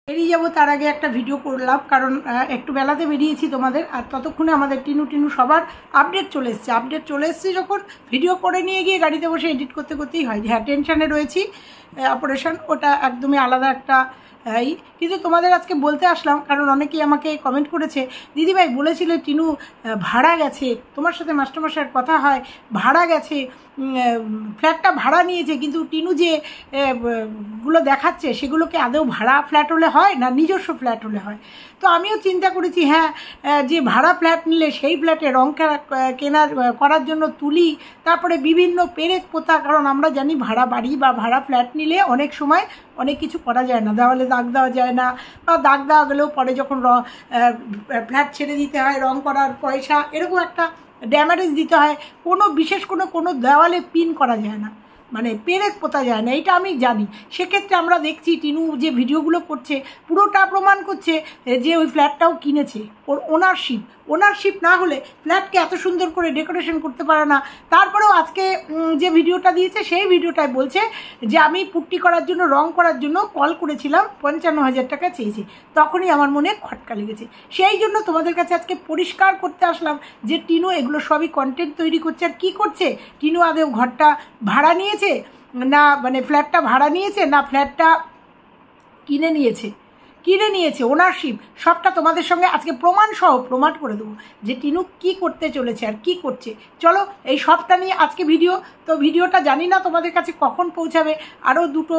বেরিয়ে যাবো তার আগে একটা ভিডিও করলাম, কারণ একটু বেলাতে বেরিয়েছি তোমাদের, আর ততক্ষণে আমাদের টিনু সবার আপডেট চলে এসছে যখন ভিডিও করে নিয়ে গিয়ে গাড়িতে বসে এডিট করতে করতেই হয়। হ্যাঁ, টেনশানে রয়েছি, অপারেশন ওটা একদমই আলাদা একটা কিন্তু তোমাদের আজকে বলতে আসলাম, কারণ অনেকেই আমাকে কমেন্ট করেছে, দিদিভাই বলেছিলে টিনু ভাড়া গেছে, তোমার সাথে মাস্টারমশাইয়ের কথা হয়, ভাড়া গেছে, ফ্ল্যাটটা ভাড়া নিয়েছে, কিন্তু টিনু যে গুলো দেখাচ্ছে সেগুলোকে আদৌ ভাড়া ফ্ল্যাট হলে হয় না নিজস্ব ফ্ল্যাট হলে হয়। তো আমিও চিন্তা করেছি, হ্যাঁ, যে ভাড়া ফ্ল্যাট নিলে সেই ফ্ল্যাটে রং করার জন্য তুলি, তারপরে বিভিন্ন পেরেক পোতা, কারণ আমরা জানি ভাড়া বাড়ি বা ভাড়া ফ্ল্যাট নিলে অনেক সময় অনেক কিছু করা যায় না, দেওয়ালে দাগ দেওয়া যায় না, বা দাগ দেওয়া গেলেও পরে যখন ফ্ল্যাট ছেড়ে দিতে হয় রং করার পয়সা, এরকম একটা ড্যামেজ দিতে হয়, বিশেষ কোনো দেওয়ালে পিন করা যায় না, মানে পেরেক পোতা যায় না, এটা আমি জানি। সেক্ষেত্রে আমরা দেখছি টিনু যে ভিডিওগুলো করছে পুরোটা প্রমাণ করছে যে ওই ফ্ল্যাটটাও কিনেছে, ওর ওনারশিপ না হলে ফ্ল্যাটকে এত সুন্দর করে ডেকোরেশন করতে পারে না। তারপরেও আজকে যে ভিডিওটা দিয়েছে সেই ভিডিওটায় বলছে যে আমি পুট্টি করার জন্য, রং করার জন্য কল করেছিলাম, 55,000 টাকা চেয়েছি, তখনই আমার মনে খটকা লেগেছে। সেই জন্য তোমাদের কাছে আজকে পরিষ্কার করতে আসলাম যে টিনু এগুলো সবই কন্টেন্ট তৈরি করছে। আর কী করছে টিনু, আদেও ঘরটা ভাড়া নিয়েছে না, মানে ফ্ল্যাটটা ভাড়া নিয়েছে না ফ্ল্যাটটা কিনে নিয়েছে ওনারশিপ, সবটা তোমাদের সঙ্গে আজকে প্রমাণ করে দেবো যে টিনু কি করতে চলেছে আর কি করছে। চলো এই সবটা নিয়ে আজকে ভিডিও। তো ভিডিওটা জানি না তোমাদের কাছে কখন পৌঁছাবে, আরও দুটো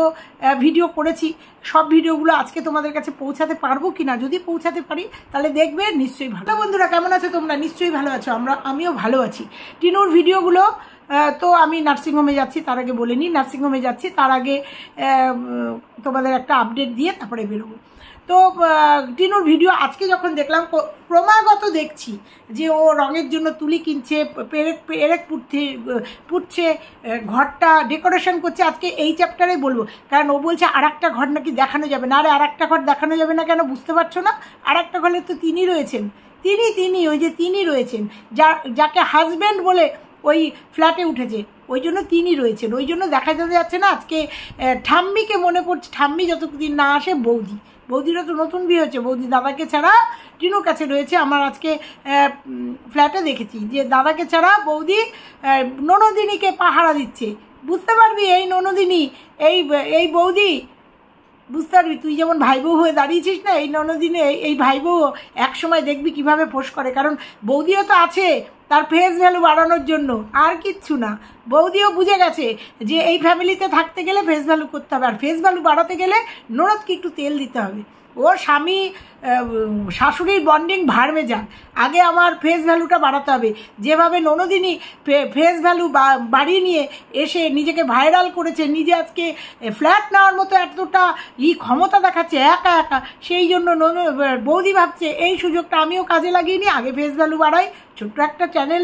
ভিডিও করেছি, সব ভিডিওগুলো আজকে তোমাদের কাছে পৌঁছাতে পারবো কি না, যদি পৌঁছাতে পারি তাহলে দেখবে নিশ্চয়ই ভালো। বন্ধুরা কেমন আছো তোমরা? নিশ্চয়ই ভালো আছো, আমিও ভালো আছি। টিনুর ভিডিওগুলো তো আমি নার্সিংহোমে যাচ্ছি, তার আগে বলে নিই, নার্সিংহোমে যাচ্ছি, তার আগে তোমাদের একটা আপডেট দিয়ে তারপরে বেরোবো। তো টিনুর ভিডিও আজকে যখন দেখলাম, ক্রমাগত দেখছি যে ও রঙের জন্য তুলি কিনছে, পেরেক পুড়ছে, ঘরটা ডেকোরেশন করছে। আজকে এই চ্যাপ্টারে বলবো, কারণ ও বলছে আর একটা ঘর নাকি দেখানো যাবে না। আরে আর একটা ঘর দেখানো যাবে না কেন বুঝতে পারছো না? আর একটা ঘরে তো তিনি রয়েছেন, তিনি রয়েছেন যাকে হাজব্যান্ড বলে ওই ফ্ল্যাটে উঠেছে, ওই জন্য তিনি রয়েছেন, ওই জন্য দেখা যাচ্ছে না। আজকে ঠাম্মিকে মনে পড়ছে, ঠাম্মি যতদিন না আসে বৌদিরও তো নতুন বিয়ে হচ্ছে, বৌদি দাদাকে ছাড়া টিনুর কাছে রয়েছে। আমার আজকে ফ্ল্যাটে দেখেছি যে দাদাকে ছাড়া বৌদি ননদিনীকে পাহারা দিচ্ছে। বুঝতে পারবি এই ননদিনী, এই বৌদি, বুঝতে পারবি, তুই যেমন ভাই বউ হয়ে দাঁড়িয়েছিস না, এই ননদিনী এই ভাই বউ এক সময় দেখবি কিভাবে ফোঁস করে, কারণ বৌদিও তো আছে তার ফেস ভ্যালু বাড়ানোর জন্য, আর কিচ্ছু না। বৌদিও বুঝে গেছে যে এই ফ্যামিলিতে থাকতে গেলে ফেস ভ্যালু করতে হবে, আর ফেস ভ্যালু বাড়াতে গেলে ননদকে একটু তেল দিতে হবে। ওর স্বামী শাশুড়ির বন্ডিং ভাড়বে যাক, আগে আমার ফেস ভ্যালুটা বাড়াতে হবে। যেভাবে ননদিনী ফেস ভ্যালু বাড়িয়ে নিয়ে এসে নিজেকে ভাইরাল করেছে, নিজে আজকে ফ্ল্যাট নেওয়ার মতো এতটা ক্ষমতা দেখাচ্ছে একা, সেই জন্য বৌদি ভাবছে এই সুযোগটা আমিও কাজে লাগিয়ে নিই, আগে ফেস ভ্যালু বাড়াই, ছোট্ট একটা চ্যানেল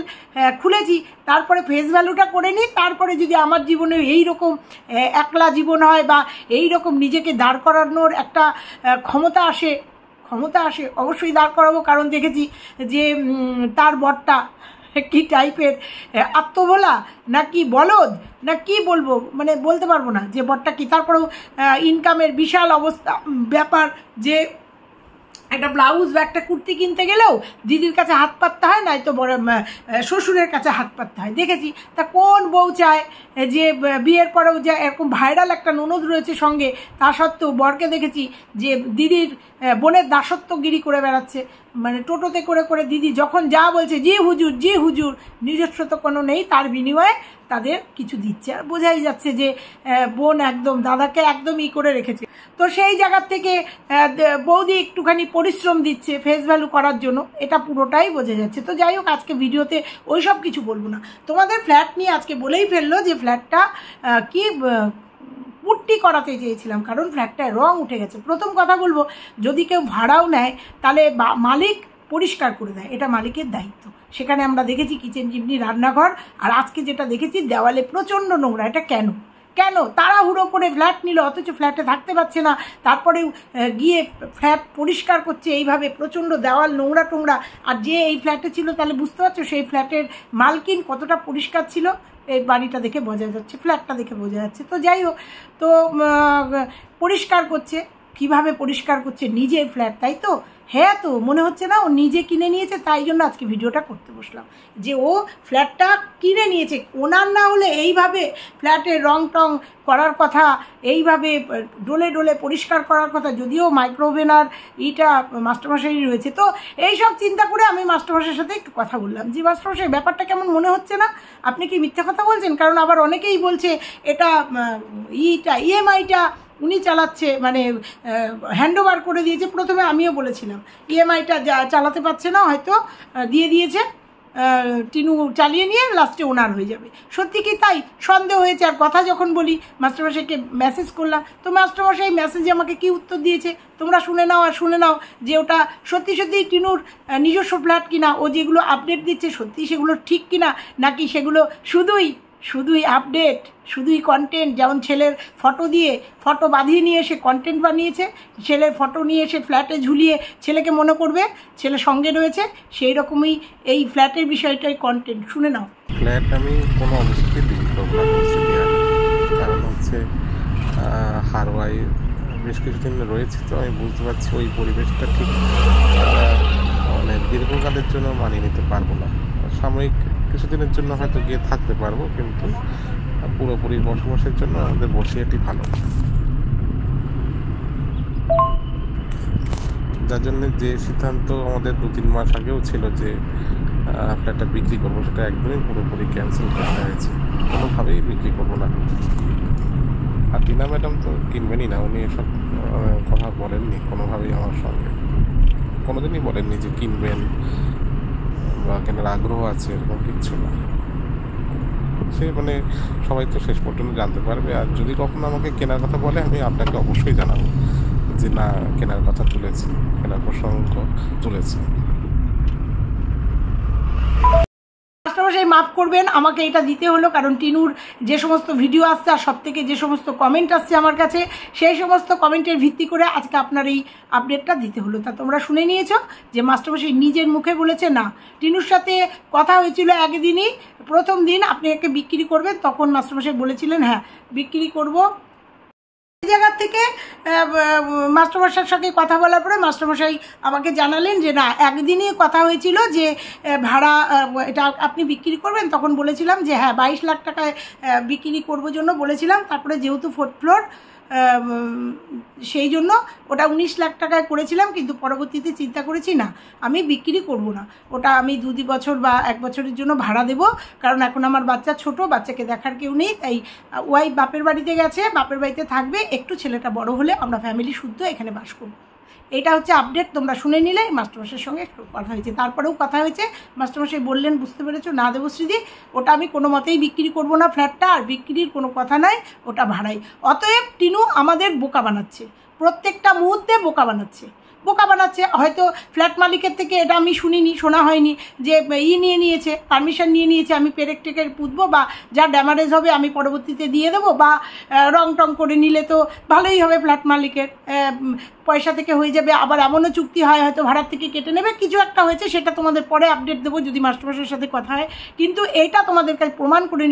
খুলেছি, তারপরে ফেস ভ্যালুটা করে নিই, তারপরে যদি আমার জীবনে এই রকম একলা জীবন হয় বা এই রকম নিজেকে দাঁড় করানোর একটা ক্ষমতা আসে অবশ্যই দাঁড় করাবো। কারণ দেখেছি যে তার বরটা কি টাইপের, আত্মভোলা না কি বলদ না কি বলবো, মানে বলতে পারবো না যে বরটা কি। তারপরেও ইনকামের বিশাল ব্যাপার, যে একটা ব্লাউজ বা একটা কুর্তি কিনতে গেলেও দিদির কাছে হাত পাততে হয়, নাই তো বড় শ্বশুরের কাছে হাত পাততে হয়। দেখেছি তা কোন বউ চায় যে বিয়ের পরেও যে এরকম ভাইরাল একটা ননদ রয়েছে সঙ্গে, তা সত্ত্বেও বরকে দেখেছি যে দিদির বোনের দাসত্বগিরি করে বেড়াচ্ছে, মানে টোটোতে করে দিদি যখন যা বলছে জি হুজুর, নিজস্ব তো কোনো নেই, তার বিনিময়ে তাদের কিছু দিচ্ছে। আর বোঝাই যাচ্ছে যে বোন একদম দাদাকে একদম করে রেখেছে। তো সেই জায়গার থেকে বৌদি একটুখানি পরিশ্রম দিচ্ছে ফেস ভ্যালু করার জন্য, এটা পুরোটাই বোঝা যাচ্ছে। তো যাই হোক, আজকে ভিডিওতে ওই সব কিছু বলবো না, তোমাদের ফ্ল্যাট নিয়ে আজকে বলেই ফেললো যে ফ্ল্যাটটা কি পুট্টি করাতে চেয়েছিলাম, কারণ ফ্ল্যাটটায় রং উঠে গেছে। প্রথম কথা বলবো, যদি কেউ ভাড়াও নেয় তাহলে মালিক পরিষ্কার করে দেয়, এটা মালিকের দায়িত্ব। সেখানে আমরা দেখেছি কিচেন চিমনি, রান্নাঘর, আর আজকে যেটা দেখেছি দেওয়ালে প্রচণ্ড নোংরা। এটা কেন তাড়াহুড়ো করে ফ্ল্যাট নিল, অথচ ফ্ল্যাটে থাকতে পারছে না, তারপরেও গিয়ে ফ্ল্যাট পরিষ্কার করছে এইভাবে, প্রচণ্ড দেওয়াল নোংরা টোংরা। আর যে এই ফ্ল্যাটে ছিল তাহলে বুঝতে পারছো সেই ফ্ল্যাটের মালকিন কতটা পরিষ্কার ছিল, এই বাড়িটা দেখে বোঝা যাচ্ছে, ফ্ল্যাটটা দেখে বোঝা যাচ্ছে। তো যাই হোক, তো পরিষ্কার করছে, কিভাবে পরিষ্কার করছে নিজের ফ্ল্যাট, তাই তো? হ্যাঁ, তো মনে হচ্ছে না ও নিজে কিনে নিয়েছে? তাই জন্য আজকে ভিডিওটা করতে বসলাম যে ও ফ্ল্যাটটা কিনে নিয়েছে। ওনার না হলে এইভাবে ফ্ল্যাটে রং টং করার কথা, এইভাবে ডোলে ডোলে পরিষ্কার করার কথা, যদিও মাইক্রোওভেন আর ইটা মাস্টারমশাই রয়েছে। তো এইসব চিন্তা করে আমি মাস্টারমশাইয়ের সাথে একটু কথা বললাম যে মাস্টারমশাই ব্যাপারটা কেমন মনে হচ্ছে না? আপনি কি মিথ্যা কথা বলছেন? কারণ আবার অনেকেই বলছে এটা ইএমআইটা উনি চালাচ্ছে, মানে হ্যান্ডওভার করে দিয়েছে। প্রথমে আমিও বলেছিলাম ইএমআইটা চালাতে পারছে না, হয়তো দিয়ে দিয়েছে, টিনু চালিয়ে নিয়ে লাস্টে ওনার হয়ে যাবে। সত্যি কি তাই? সন্দেহ হয়েছে। আর কথা যখন বলি মাস্টারমশাইকে মেসেজ করলাম, তো মাস্টারমশাই মেসেজে আমাকে কি উত্তর দিয়েছে তোমরা শুনে নাও। আর শুনে নাও যে ওটা সত্যি সত্যি টিনুর নিজস্ব ফ্ল্যাট কিনা, ও যেগুলো আপডেট দিচ্ছে সত্যি সেগুলো ঠিক কিনা, নাকি সেগুলো শুধুই আপডেট, শুধুই কন্টেন্ট। যেমন ছেলের ফটো দিয়ে ফটো বাঁধিয়ে নিয়ে এসে কন্টেন্ট বানিয়েছে, ছেলের ফটো নিয়ে এসে ফ্ল্যাটে ঝুলিয়ে ছেলেকে মনে করবে ছেলে সঙ্গে রয়েছে, সেই রকমই এই ফ্ল্যাটের বিষয়টাই কন্টেন্ট। শুনে নাও। ফ্ল্যাট আমি কোনো অবস্থাতেই বিক্রি করবো না, কারণ হচ্ছে হারওয়াই বেশ কিছুদিন রয়েছে, তো আমি বুঝতে পারছি ওই পরিবেশটা ঠিক মানে দীর্ঘকালের জন্য মানিয়ে নিতে পারবো না। সাময়িক কিছুদিনের জন্য হয়তো গিয়ে থাকতে পারবো, কিন্তু পুরোপুরি বসবাসের জন্য আমাদের বসিয়াটি ভালো, যার জন্য যে সিদ্ধান্ত আমাদের 2-3 মাস আগেও ছিল যে ফ্ল্যাটটা বিক্রি করবো, সেটা একদমই পুরোপুরি ক্যান্সেল করতে হয়েছে। কোনোভাবেই বিক্রি করবো না। আর টিনা ম্যাডাম তো কিনবেনই না, উনি এসব কথা বলেননি কোনোভাবেই আমার সঙ্গে, কোনোদিনই বলেননি যে কিনবেন বা কেনার আগ্রহ আছে, এরকম কিচ্ছু না। সে মানে সবাই তো শেষ পর্যন্ত জানতে পারবে। আর যদি কখনো আমাকে কেনার কথা বলে, আমি আপনাকে অবশ্যই জানাবো যে না, কেনার কথা তুলেছি, কেনার প্রসঙ্গ তুলেছি। মাস্টারমশাই মাফ করবেন, আমাকে এটা দিতে হলো, কারণ টিনুর যে সমস্ত ভিডিও আসছে আর সব থেকে যে সমস্ত কমেন্ট আসছে আমার কাছে, সেই সমস্ত কমেন্টের ভিত্তি করে আজকে আপনার এই আপডেটটা দিতে হলো। তা তোমরা শুনে নিয়েছো যে মাস্টারমশাই নিজের মুখে বলেছে না, টিনুর সাথে কথা হয়েছিল একদিনই, প্রথম দিন আপনি একে বিক্রি করবেন, তখন মাস্টারমশাই বলেছিলেন হ্যাঁ বিক্রি করব। এই জায়গা থেকে মাস্টারমশাইয়ের সাথে কথা বলার পরে মাস্টারমশাই আমাকে জানালেন যে না, একদিনই কথা হয়েছিল যে ভাড়া এটা আপনি বিক্রি করবেন। তখন বলেছিলাম যে হ্যাঁ 22 লাখ টাকায় বিক্রি করবো জন্য বলেছিলাম। তারপরে যেহেতু 4th ফ্লোর, সেই জন্য ওটা 19 লাখ টাকায় করেছিলাম, কিন্তু পরবর্তীতে চিন্তা করেছি না, আমি বিক্রি করব না, ওটা আমি 2 বছর বা 1 বছরের জন্য ভাড়া দেব। কারণ এখন আমার বাচ্চা ছোট, বাচ্চাকে দেখার কেউ নেই, তাই ওয়াইফ বাপের বাড়িতে গেছে, বাপের বাড়িতে থাকবে, একটু ছেলেটা বড় হলে আমরা ফ্যামিলি শুদ্ধ এখানে বাস করব। এটা হচ্ছে আপডেট, তোমরা শুনে নিলে। মাস্টারমশাইয়ের সঙ্গে একটু কথা হয়েছে, তারপরেও কথা হয়েছে, মাস্টারমশাই বললেন বুঝতে পেরেছো না দেবশ্রীদি, ওটা আমি কোনো মতেই বিক্রি করব না ফ্ল্যাটটা, আর বিক্রির কোনো কথা নাই, ওটা ভাড়াই। অতএব টিনু আমাদের বোকা বানাচ্ছে, প্রত্যেকটা মুহূর্তে বোকা বানাচ্ছে। হয়তো ফ্ল্যাট মালিকের থেকে এটা আমি শোনা হয়নি যে নিয়ে নিয়েছে, পারমিশন নিয়ে নিয়েছে আমি পেরেক টেকে পুঁতবো, বা যা ড্যামারেজ হবে আমি পরবর্তীতে দিয়ে দেবো, বা রং টং করে নিলে তো ভালোই হবে, ফ্ল্যাট মালিকের পয়সা থেকে হয়ে যাবে। আবার এমনও চুক্তি হয় হয়তো ভাড়ার থেকে কেটে নেবে, কিছু একটা হয়েছে, সেটা তোমাদের পরে আপডেট দেবো যদি মাস্টারমশাইয়ের সাথে কথা হয়। কিন্তু এইটা তোমাদের কাছে প্রমাণ করে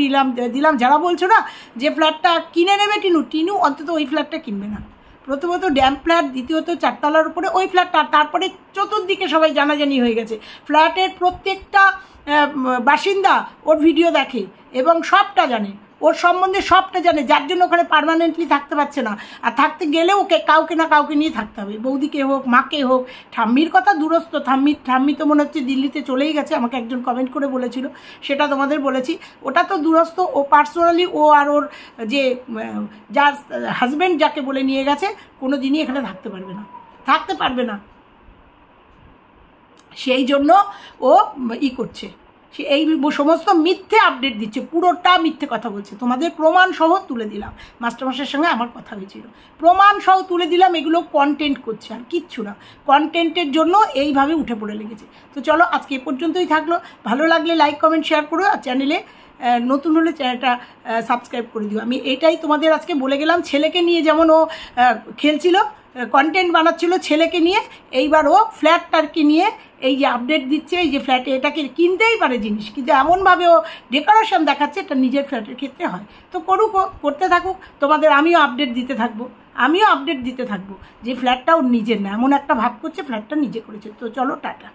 দিলাম, যারা বলছো না যে ফ্ল্যাটটা কিনে নেবে টিনু অন্তত ওই ফ্ল্যাটটা কিনবে না। প্রথমত ড্যাম ফ্ল্যাট, দ্বিতীয়ত 4 তলার উপরে ওই ফ্ল্যাটটা, তারপরে চতুর্দিকে সবাই জানাজানি হয়ে গেছে। ফ্ল্যাটের প্রত্যেকটা বাসিন্দা ওর ভিডিও দেখে এবং সবটা জানে, ওর সম্বন্ধে সবটা জানে, যার জন্য ওখানে পার্মানেন্টলি থাকতে পারছে না। আর থাকতে গেলে ওকে কাউকে না কাউকে নিয়ে থাকতে হবে, বৌদিকে হোক, মাকে হোক। ঠাম্মির কথা দূরস্থ, ঠাম্মি তো মনে হচ্ছে দিল্লিতে চলেই গেছে, আমাকে একজন কমেন্ট করে বলেছিল, সেটা তোমাদের বলেছি, ওটা তো দূরস্থ। ও পার্সোনালি ও আর ওর যে যার হাজব্যান্ড যাকে বলে নিয়ে গেছে, কোনো দিনই এখানে থাকতে পারবে না। সেই জন্য ও করছে, সে এই সমস্ত মিথ্যে আপডেট দিচ্ছে, পুরোটা মিথ্যে কথা বলছে। তোমাদের প্রমাণ সহ তুলে দিলাম, মাস্টারমশাইয়ের সঙ্গে আমার কথা হয়েছিল, প্রমাণ সহ তুলে দিলাম। এগুলো কন্টেন্ট করছে, আর কিচ্ছু না, কন্টেন্টের জন্য এইভাবে উঠে পড়ে লেগেছে। তো চলো আজকে এ পর্যন্তই থাকলো। ভালো লাগলে লাইক কমেন্ট শেয়ার করো, আর চ্যানেলে নতুন হলে চ্যানেলটা সাবস্ক্রাইব করে দিও। আমি এটাই তোমাদের আজকে বলে গেলাম। ছেলেকে নিয়ে যেমন ও খেলছিল, কন্টেন্ট বানাচ্ছিল ছেলেকে নিয়ে, এইবার ও ফ্ল্যাটটাকে নিয়ে এই যে আপডেট দিচ্ছে, এই যে ফ্ল্যাটে এটাকে কিনতেই পারে জিনিস, কিন্তু এমনভাবে ও ডেকোরেশন দেখাচ্ছে, এটা নিজের ফ্ল্যাটের ক্ষেত্রে হয়। তো করতে থাকুক, তোমাদের আমিও আপডেট দিতে থাকবো। আমিও আপডেট দিতে থাকবো যে ফ্ল্যাটটা ওর নিজের না, এমন একটা ভাব করছে ফ্ল্যাটটা নিজে করেছে। তো চলো টাটা।